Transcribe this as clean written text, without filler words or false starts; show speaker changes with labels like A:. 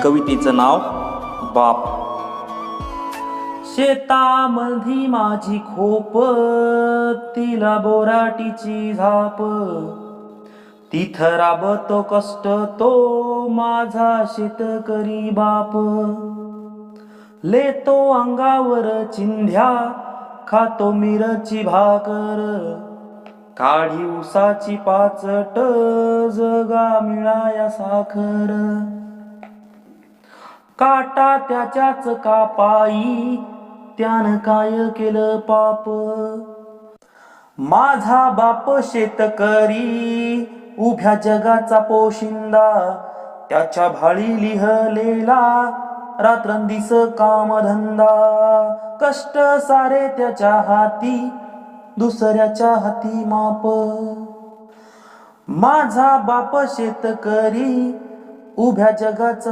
A: कवितेचं नाव बाप. शेतामधी माझी खोप, तिला बोराटीची झाप, तिथं राबतो कष्ट तो माझा शेतकरी बाप. लेतो अंगावर चिंध्या, खातो मिरची भाकर, काढी उसाची पाचट, जगा मिळाया साखर. काटा त्याच्याच कापाई, त्यानं काय केलं पाप. माझा बाप शेतकरी, उभ्या जगाचा पोशिंदा, त्याच्या भाळी लिहलेला रात्रंदिस कामधंदा. कष्ट सारे त्याच्या हाती, दुसऱ्याच्या हाती माप. माझा बाप शेतकरी, उभ्या जगाचा